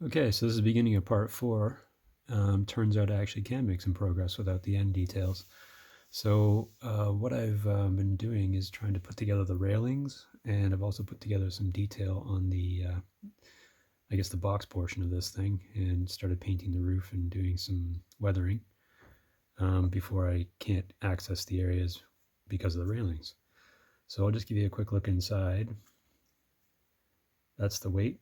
Okay, so this is the beginning of part 4. Turns out I actually can make some progress without the end details. So what I've been doing is trying to put together the railings, and I've also put together some detail on the, I guess the box portion of this thing, and started painting the roof and doing some weathering before I can't access the areas because of the railings. So I'll just give you a quick look inside. That's the weight.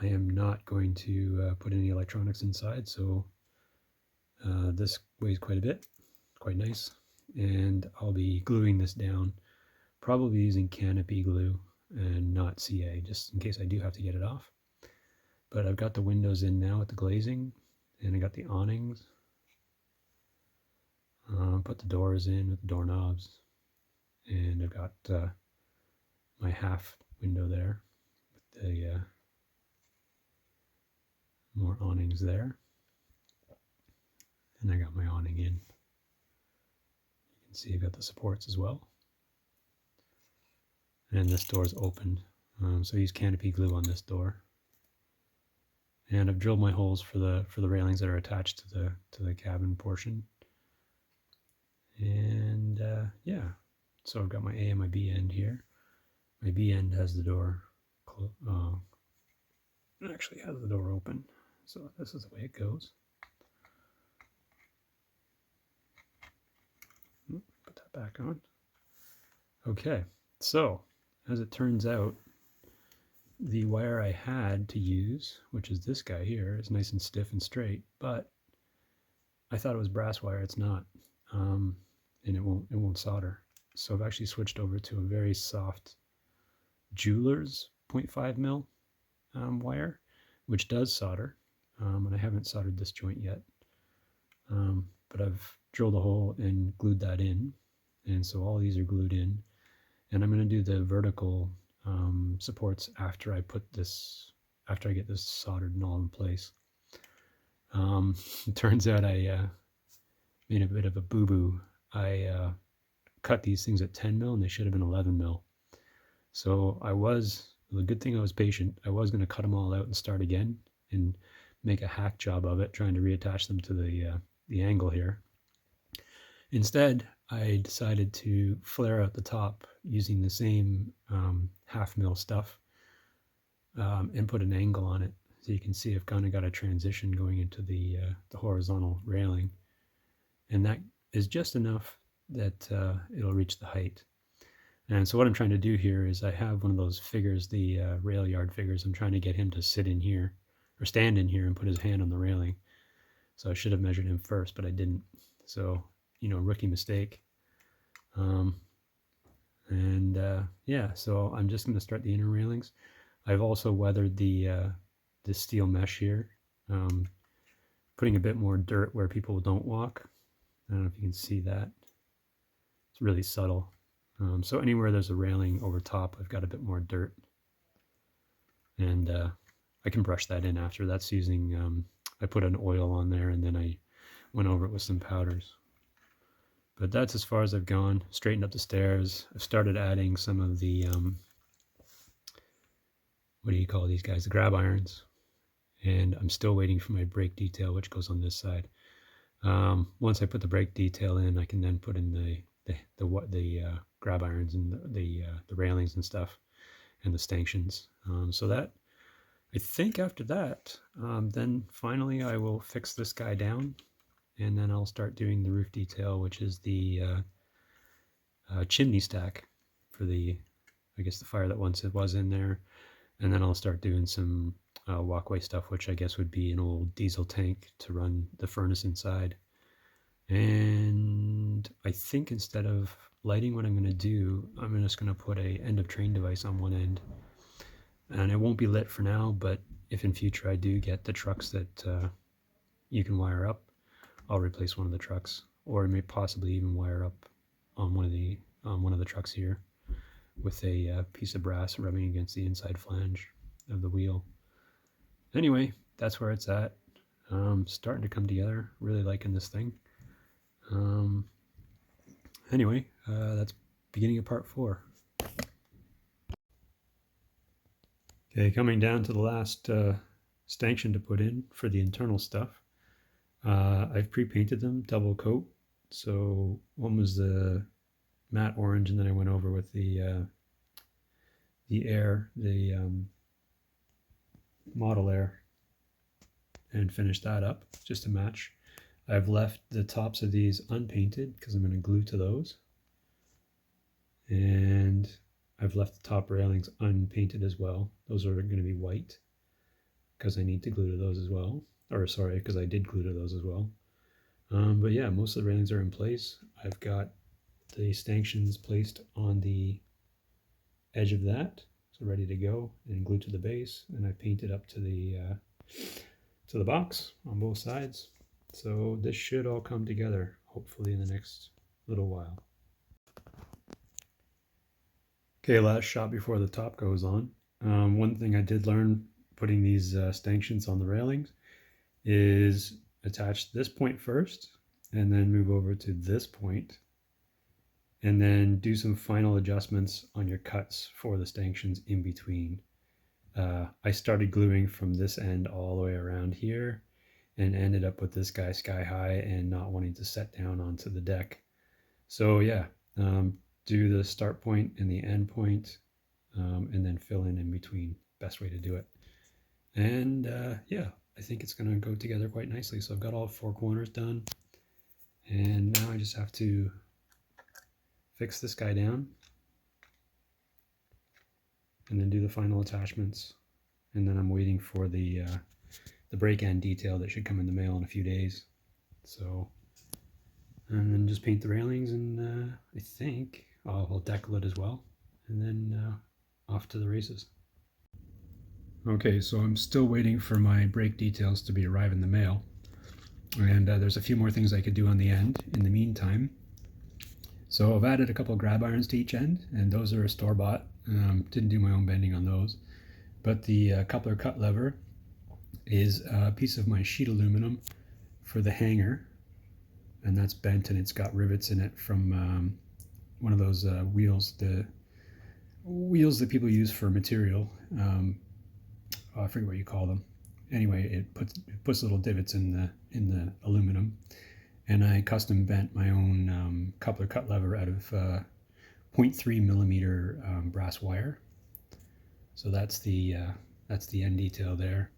I am not going to put any electronics inside, so this weighs quite a bit, quite nice. And I'll be gluing this down, probably using canopy glue and not CA, just in case I do have to get it off. But I've got the windows in now with the glazing, and I got the awnings. Put the doors in with the doorknobs, and I've got my half window there with the more awnings there. And I got my awning in. You can see I've got the supports as well. And this door is open, so I use canopy glue on this door. And I've drilled my holes for the railings that are attached to the cabin portion. And yeah, so I've got my A and my B end here. My B end has the door, it actually has the door open. So this is the way it goes. Put that back on. Okay, so as it turns out, the wire I had to use, which is this guy here, is nice and stiff and straight, but I thought it was brass wire. It's not, and it won't solder. So I've actually switched over to a very soft jeweler's 0.5 mil wire, which does solder, and I haven't soldered this joint yet, but I've drilled a hole and glued that in, and so all these are glued in, and I'm going to do the vertical supports after I get this soldered and all in place. It turns out I made a bit of a boo-boo. I cut these things at 10 mil and they should have been 11 mil. So the good thing I was patient. I was going to cut them all out and start again and make a hack job of it, trying to reattach them to the angle here. Instead, I decided to flare out the top using the same half mil stuff and put an angle on it. So you can see I've kind of got a transition going into the horizontal railing. And that is just enough that it'll reach the height. And so what I'm trying to do here is I have one of those figures, the rail yard figures. I'm trying to get him to sit in here or stand in here and put his hand on the railing. So I should have measured him first, but I didn't. So, rookie mistake. Yeah, so I'm just going to start the inner railings. I've also weathered the steel mesh here, putting a bit more dirt where people don't walk. I don't know if you can see that. It's really subtle. So anywhere there's a railing over top, I've got a bit more dirt. And I can brush that in after. That's using, I put an oil on there and then I went over it with some powders. But that's as far as I've gone. Straightened up the stairs. I've started adding some of the, what do you call these guys? The grab irons. And I'm still waiting for my brake detail, which goes on this side. Once I put the brake detail in, I can then put in the grab irons and the railings and stuff, and the stanchions. So that, I think after that, then finally I will fix this guy down, and then I'll start doing the roof detail, which is the chimney stack for the fire that once it was in there, and then I'll start doing some walkway stuff, which I guess would be an old diesel tank to run the furnace inside. And I think instead of lighting, what I'm going to do, I'm just going to put a end of train device on one end, and it won't be lit for now, but if in future I do get the trucks that you can wire up, I'll replace one of the trucks, or may possibly even wire up on one of the trucks here with a piece of brass rubbing against the inside flange of the wheel. Anyway, that's where it's at. Starting to come together. Really liking this thing. Anyway, that's beginning of part 4. Okay, coming down to the last stanchion to put in for the internal stuff. I've pre-painted them double coat. So one was the matte orange, and then I went over with the air, the model air, and finished that up just to match. I've left the tops of these unpainted because I'm going to glue to those. And I've left the top railings unpainted as well. Those are going to be white because I need to glue to those as well. Or sorry, because I did glue to those as well. But yeah, most of the railings are in place. I've got the stanchions placed on the edge of that, so ready to go, and glued to the base. And I painted up to the box on both sides. So this should all come together, hopefully in the next little while. Okay, last shot before the top goes on. One thing I did learn putting these stanchions on the railings is attach this point first and then move over to this point and then do some final adjustments on your cuts for the stanchions in between. I started gluing from this end all the way around here and ended up with this guy sky high and not wanting to set down onto the deck. So yeah, do the start point and the end point, and then fill in between. Best way to do it. And yeah, I think it's going to go together quite nicely. So I've got all 4 corners done, and now I just have to fix this guy down and then do the final attachments. And then I'm waiting for the break end detail that should come in the mail in a few days. So, and then just paint the railings, and I think I'll decal it as well, and then off to the races. Okay, so I'm still waiting for my brake details to arrive in the mail, and there's a few more things I could do on the end in the meantime. So I've added a couple of grab irons to each end, and those are a store-bought. Didn't do my own bending on those, but the coupler cut lever is a piece of my sheet aluminum for the hanger, and that's bent, and it's got rivets in it from one of those wheels, the wheels that people use for material. I forget what you call them. Anyway, it puts little divots in the aluminum, and I custom bent my own coupler cut lever out of 0.3 millimeter brass wire. So that's the end detail there.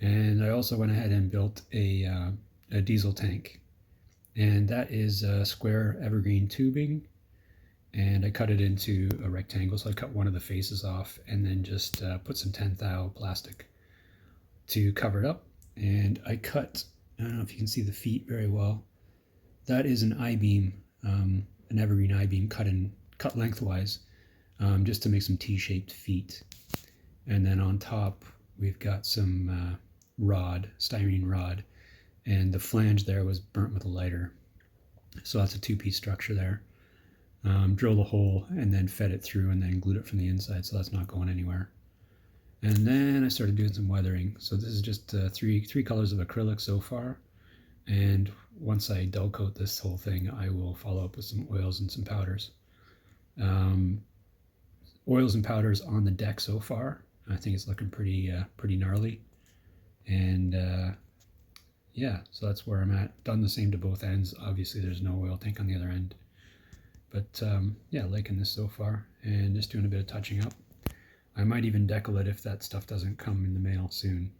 And I also went ahead and built a diesel tank, and that is square evergreen tubing, and I cut it into a rectangle. So I cut one of the faces off and then just put some 10 thou plastic to cover it up. And I cut, I don't know if you can see the feet very well, that is an I-beam, an evergreen I-beam cut lengthwise, just to make some T-shaped feet. And then on top we've got some styrene rod, and the flange there was burnt with a lighter. So that's a 2-piece structure there. Drilled a hole and then fed it through and then glued it from the inside, so that's not going anywhere. And then I started doing some weathering. So this is just three colors of acrylic so far, and once I dull coat this whole thing, I will follow up with some oils and some powders. Oils and powders on the deck so far. I think it's looking pretty gnarly. And yeah, so that's where I'm at. Done the same to both ends. Obviously there's no oil tank on the other end. But yeah, liking this so far, and just doing a bit of touching up. I might even decal it if that stuff doesn't come in the mail soon.